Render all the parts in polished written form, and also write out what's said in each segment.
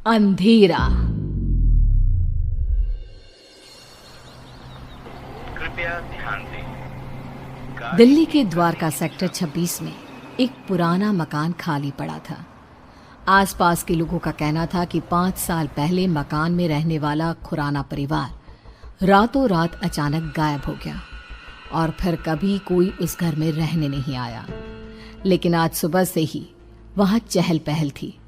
अंधेरा। कृपया ध्यान दें। दिल्ली के द्वारका सेक्टर 26 में एक पुराना मकान खाली पड़ा था। आसपास के लोगों का कहना था कि 5 साल पहले मकान में रहने वाला खुराना परिवार रातों रात अचानक गायब हो गया और फिर कभी कोई उस घर में रहने नहीं आया। लेकिन आज सुबह से ही वहां चहल पहल थी।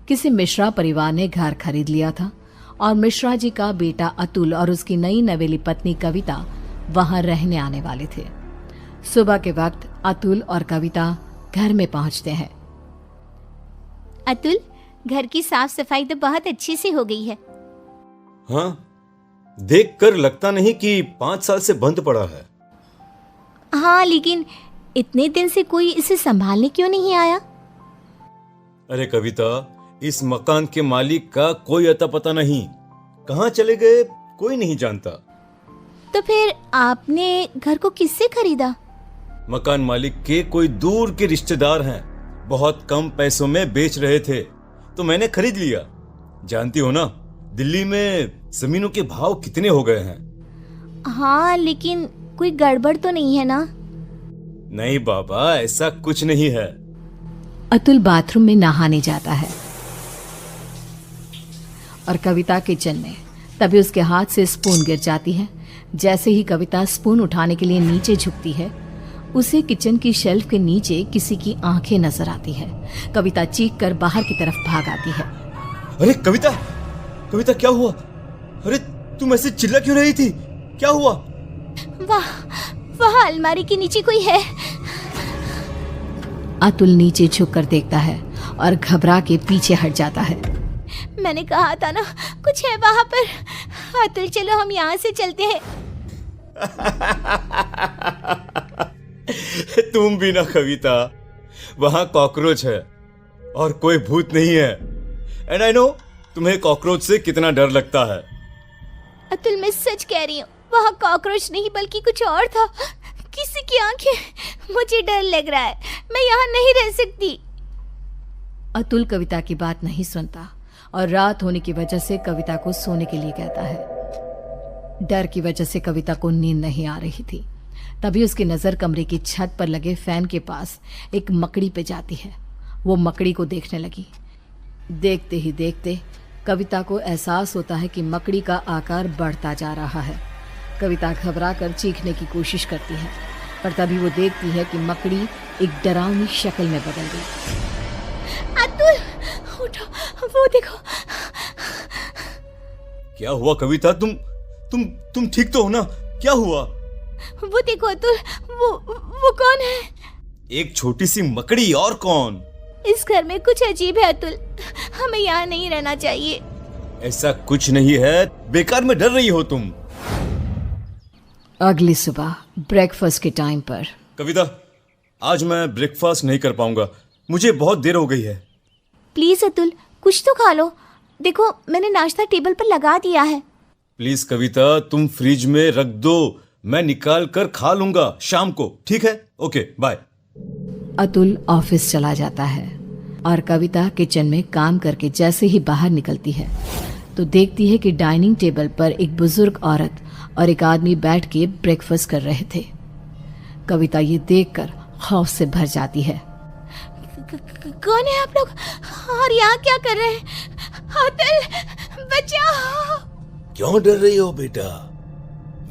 किसी मिश्रा परिवार ने घर खरीद लिया था और मिश्रा जी का बेटा अतुल और उसकी नई नवेली पत्नी कविता वहां रहने आने वाले थे। सुबह के वक्त अतुल और कविता घर में पहुंचते हैं। अतुल, घर की साफ सफाई तो बहुत अच्छी से हो गई है। हाँ, देखकर लगता नहीं कि 5 साल से बंद पड़ा है। हाँ, लेकिन इतने दिन से कोई इसे संभालने क्यों नहीं आया? अरे कविता, इस मकान के मालिक का कोई अता पता नहीं, कहाँ चले गए कोई नहीं जानता। तो फिर आपने घर को किससे खरीदा? मकान मालिक के कोई दूर के रिश्तेदार हैं, बहुत कम पैसों में बेच रहे थे तो मैंने खरीद लिया। जानती हो ना, दिल्ली में जमीनों के भाव कितने हो गए हैं। हाँ, लेकिन कोई गड़बड़ तो नहीं है ना? नहीं बाबा, ऐसा कुछ नहीं है। अतुल बाथरूम में नहाने जाता है और कविता किचन में। तभी उसके हाथ से स्पून गिर जाती है। जैसे ही कविता स्पून उठाने के लिए नीचे झुकती है, उसे किचन की शेल्फ के नीचे किसी की आंखें नजर आती है। कविता चीख कर बाहर की तरफ भाग आती है। अरे कविता, कविता क्या हुआ? अरे तुम ऐसे चिल्ला क्यों रही थी? क्या हुआ? वहाँ अलमारी के नीचे कोई है। अतुल नीचे झुककर देखता है और घबरा के पीछे हट जाता है। मैंने कहा था ना, कुछ है वहाँ पर। अतुल, चलो हम यहाँ से चलते हैं। तुम भी ना कविता, वहां कॉकरोच है और कोई भूत नहीं है। एंड आई नो तुम्हें कॉकरोच से कितना डर लगता है। अतुल, मैं सच कह रही हूँ, वहाँ कॉकरोच नहीं बल्कि कुछ और था। किसी की आंखें। मुझे डर लग रहा है, मैं यहाँ नहीं रह सकती। अतुल कविता की बात नहीं सुनता और रात होने की वजह से कविता को सोने के लिए कहता है। डर की वजह से कविता को नींद नहीं आ रही थी। तभी उसकी नजर कमरे की छत पर लगे फैन के पास एक मकड़ी पे जाती है। वो मकड़ी को देखने लगी। देखते ही देखते कविता को एहसास होता है कि मकड़ी का आकार बढ़ता जा रहा है। कविता घबरा कर चीखने की कोशिश करती है, पर तभी वो देखती है कि मकड़ी एक डरावनी शक्ल में बदल गई। अतुल, उठो, वो देखो। क्या हुआ कविता? तुम ठीक तो हो ना? क्या हुआ? वो देखो अतुल, वो कौन है? एक छोटी सी मकड़ी, और कौन? इस घर में कुछ अजीब है अतुल, हमें यहाँ नहीं रहना चाहिए। ऐसा कुछ नहीं है, बेकार में डर रही हो तुम। अगली सुबह ब्रेकफास्ट के टाइम पर। कविता, आज मैं ब्रेकफास्ट नहीं कर पाऊंगा, मुझे बहुत देर हो गई है। प्लीज अतुल, कुछ तो खा लो। देखो, मैंने नाश्ता टेबल पर लगा दिया है। प्लीज कविता, तुम फ्रिज में रख दो, मैं निकाल कर खा लूंगा शाम को, ठीक है? Okay, bye. अतुल ऑफिस चला जाता है और कविता किचन में काम करके जैसे ही बाहर निकलती है तो देखती है कि डाइनिंग टेबल पर एक बुजुर्ग औरत और एक आदमी बैठ के ब्रेकफास्ट कर रहे थे। कविता ये देखकर खौफ से भर जाती है। कौन है आप लोग और यहाँ क्या कर रहे हैं? अतुल, बचाओ। क्यों डर रही हो बेटा?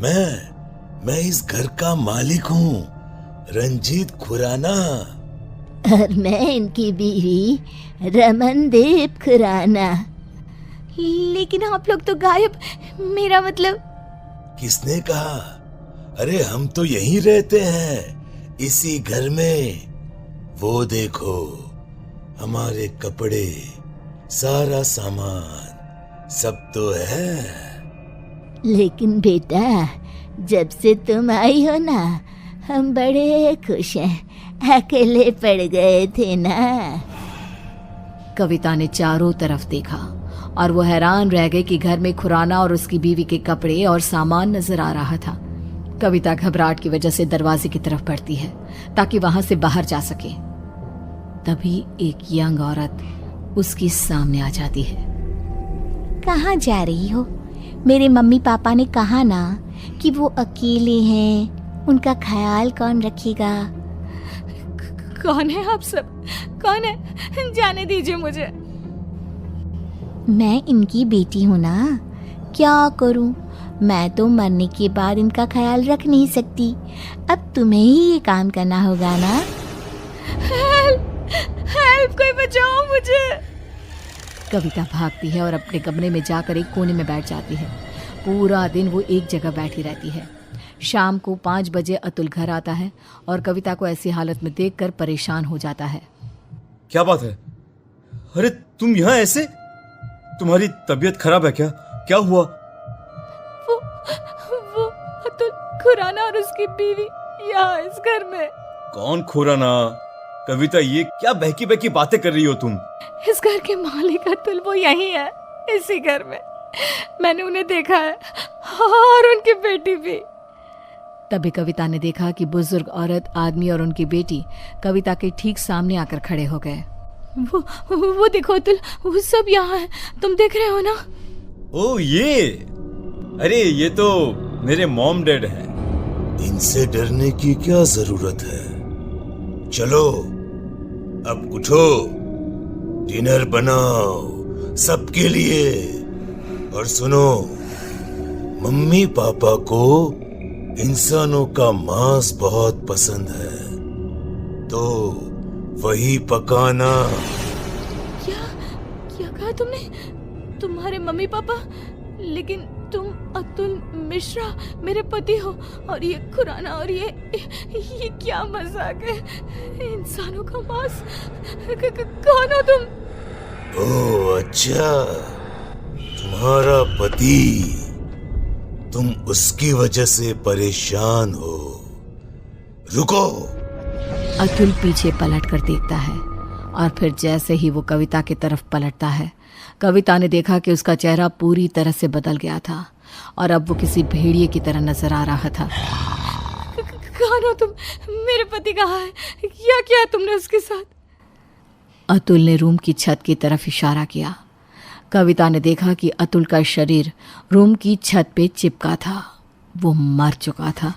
मैं इस घर का मालिक हूँ, रंजीत खुराना। और मैं इनकी बीवी रमनदीप खुराना। लेकिन आप लोग तो गायब। मेरा मतलब। किसने कहा? अरे हम तो यहीं रहते हैं, इसी घर में। वो देखो, हमारे कपड़े, सारा सामान सब तो है। लेकिन बेटा, जब से तुम आई हो ना, हम बड़े खुश हैं। अकेले पड़ गए थे ना। कविता ने चारों तरफ देखा और वो हैरान रह गई कि घर में खुराना और उसकी बीवी के कपड़े और सामान नजर आ रहा था। कविता घबराहट की वजह से दरवाजे की तरफ बढ़ती है ताकि वहां से बाहर जा सके। तभी एक यंग औरत उसके सामने आ जाती है। कहाँ जा रही हो? मेरे मम्मी पापा ने कहा ना कि वो अकेले हैं, उनका ख्याल कौन रखेगा? कौन है आप सब? कौन है? जाने दीजिए मुझे। मैं इनकी बेटी हूँ ना, क्या करूँ? मैं तो मरने के बाद इनका ख्याल रख नहीं सकती। अब तुम्हें ही ये काम करना होगा ना। हेल्प, कोई बचाओ मुझे। कविता भागती है और अपने कमरे में जाकर एक कोने में बैठ जाती है। पूरा दिन वो एक जगह बैठी रहती है। शाम को 5 बजे अतुल घर आता है और कविता को ऐसी हालत में देखकर परेशान हो जाता है। क्या बात है? अरे तुम यहाँ ऐसे? तुम्हारी तबीयत खराब है क्या? क्या हुआ? वो अतुल खुराना और उसकी बीवी यहाँ इस घर में। कौन खुराना? कविता, ये क्या बहकी बहकी बातें कर रही हो तुम? इस घर के मालिक अतुल वो यही है, इसी घर में। मैंने उन्हें देखा है और उनकी बेटी भी। तभी कविता ने देखा कि बुजुर्ग औरत, आदमी और उनकी बेटी कविता के ठीक सामने आकर खड़े हो गए। वो देखो अतुल, वो सब यहाँ है, तुम देख रहे हो ना? ओ ये, अरे ये तो मेरे मॉम डैड हैं। इनसे डरने की क्या जरूरत है? चलो अब उठो, डिनर बनाओ सबके लिए। और सुनो, मम्मी पापा को इंसानों का मांस बहुत पसंद है, तो वही पकाना। क्या कहा तुमने? तुम्हारे मम्मी पापा? लेकिन तुम अतुल मिश्रा मेरे पति हो, और ये खुराना, और ये क्या मजाक है? इंसानों का मांस? कौन हो तुम? ओह अच्छा, तुम्हारा पति। तुम उसकी वजह से परेशान हो। रुको। अतुल पीछे पलट कर देखता है और फिर जैसे ही वो कविता की तरफ पलटता है, कविता ने देखा कि उसका चेहरा पूरी तरह से बदल गया था और अब वो किसी भेड़िए की तरह नजर आ रहा था। कौन हो तुम? मेरे पति कहाँ है? क्या किया तुमने उसके साथ? अतुल ने रूम की छत की तरफ इशारा किया। कविता ने देखा कि अतुल का शरीर रूम की छत पे चिपका था। वो मर चुका था।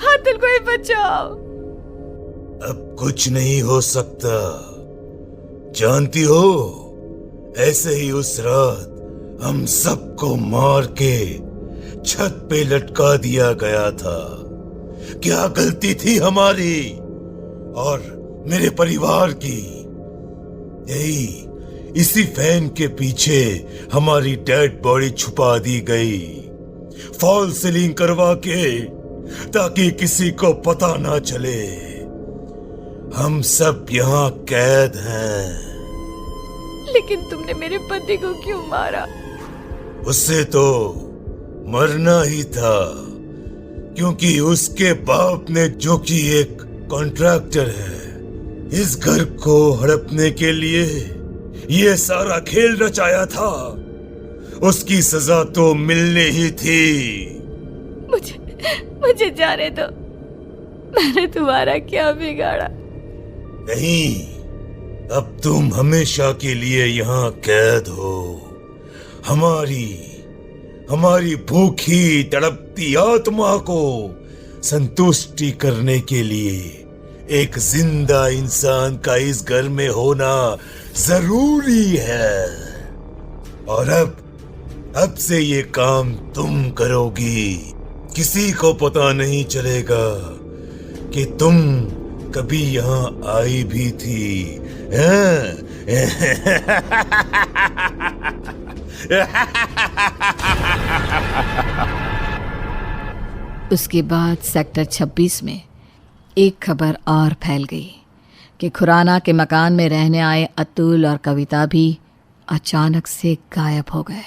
अतुल कोई बचाओ। अब कुछ नहीं हो सकता। जानती हो, ऐसे ही उस रात हम सबको मार के छत पे लटका दिया गया था। क्या गलती थी हमारी और मेरे परिवार की? यही इसी फैन के पीछे हमारी डेड बॉडी छुपा दी गई, फॉल सीलिंग करवा के, ताकि किसी को पता ना चले। हम सब यहाँ कैद हैं। लेकिन तुमने मेरे पति को क्यों मारा? उससे तो मरना ही था, क्योंकि उसके बाप ने, जो कि एक कॉन्ट्रैक्टर है, इस घर को हड़पने के लिए ये सारा खेल रचाया था। उसकी सजा तो मिलनी ही थी। मुझे जाने दो। मैंने तुम्हारा क्या बिगाड़ा? नहीं, अब तुम हमेशा के लिए यहाँ कैद हो। हमारी भूखी तड़पती आत्मा को संतुष्टि करने के लिए एक जिंदा इंसान का इस घर में होना जरूरी है। और अब से ये काम तुम करोगी। किसी को पता नहीं चलेगा कि तुम कभी यहाँ आई भी थी। उसके बाद सेक्टर 26 में एक खबर और फैल गई कि खुराना के मकान में रहने आए अतुल और कविता भी अचानक से गायब हो गए।